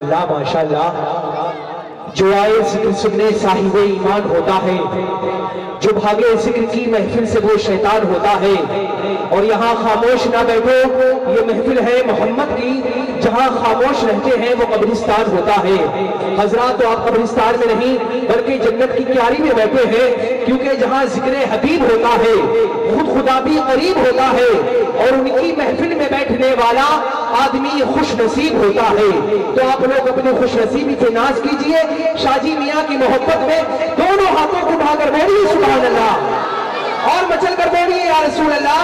اللہ ماشاءاللہ جو آئے ذکر سننے صاحب ایمان ہوتا ہے، جو بھاگے ذکر کی محفل سے وہ شیطان ہوتا ہے۔ اور یہاں خاموش نہ بیٹھو، یہ محفل ہے محمد کی، جہاں خاموش رہتے ہیں وہ قبرستان ہوتا ہے۔ حضرات تو آپ قبرستان میں نہیں بلکہ جنت کی کیاری میں بیٹھے ہیں، کیونکہ جہاں ذکر حبیب ہوتا ہے خود خدا بھی قریب ہوتا ہے، اور ان کی محفل میں بیٹھنے والا آدمی خوش نصیب ہوتا ہے۔ تو آپ لوگ اپنی خوش نصیبی سے ناز کیجئے، شاہ جی میاں کی محبت میں دونوں ہاتھوں کو اٹھا کر بولیے سبحان اللہ، اور مچل کر بولیے یا رسول اللہ۔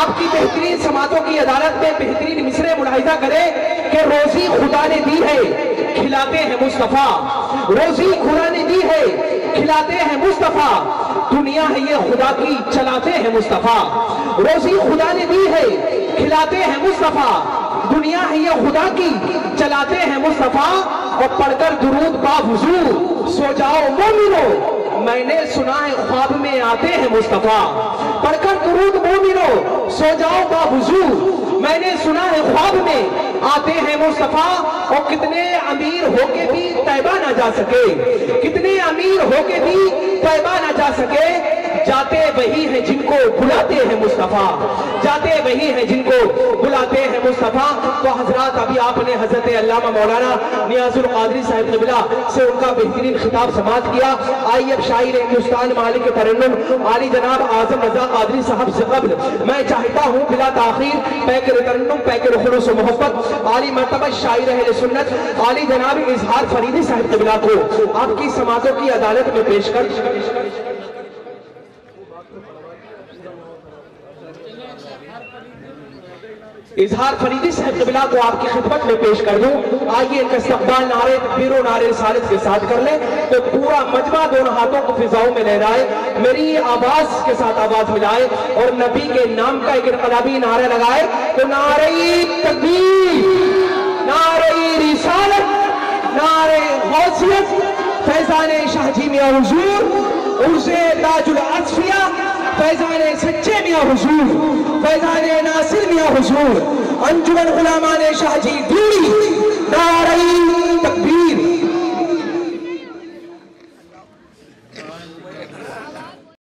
آپ کی بہترین سماعتوں کی عدالت میں بہترین مصرع ملاحظہ کرے کہ روزی خدا نے دی ہے، کھلاتے ہیں مصطفیٰ۔ روزی خدا نے دی ہے، کھلاتے ہیں مصطفیٰ۔ دنیا ہے یہ خدا کی، چلاتے ہیں مصطفیٰ۔ روزی خدا نے دی ہے، کھلاتے ہیں مصطفیٰ۔ دنیا ہے یہ خدا کی، چلاتے ہیں مصطفیٰ۔ اور پڑھ کر درود با حضور سو جاؤ مومنو، میں نے سنا ہے خواب میں آتے ہیں مصطفیٰ۔ پڑھ کر درود مومنو سو جاؤ با حضور، میں نے سنا ہے خواب میں آتے ہیں مصطفیٰ۔ اور کتنے امیر ہو کے بھی طیبہ نہ جا سکے، کتنے امیر ہو کے بھی طیبہ نہ جا سکے، جاتے وہی ہیں جن کو بلاتے ہیں مصطفیٰ، جاتے وہی ہیں جن کو بلاتے ہیں مصطفیٰ۔ تو حضرات ابھی آپ نے حضرت علامہ مولانا نیاز القادری صاحب قبلہ سے ان کا بہترین خطاب سماعت کیا۔ آئیے اب شاعر ہندوستان مالک ترنم عالی جناب اعظم رضا قادری صاحب سے قبل میں چاہتا ہوں بلا تاخیر پیکر ترنم، پیکر خلوص و محبت، عالی مرتبہ شاعر اہل سنت عالی جناب اظہار فریدی صاحب قبلہ کو آپ کی سماعتوں کی عدالت میں پیش کر اظہار فریدی صاحب قبلہ کو آپ کی خدمت میں پیش کر دوں۔ آئیے ان کا استقبال نعرے تکبیر و نعرے رسالت کے ساتھ کر لیں تو پورا مجمع دونوں ہاتھوں کو فضاؤں میں لہرائے، میری آواز کے ساتھ آواز ملائے اور نبی کے نام کا ایک انقلابی نعرہ لگائے تو نعرہ تکبیر، نعرہ رسالت، نعرہ غوثیت، فیضان شاہ جی میاں حضور، عرض تاج العصفیہ، فیضان سچے میاں حضور، فیضان ناصر میاں حضور، انجمن غلامان شاہ جی دوری، نعرہ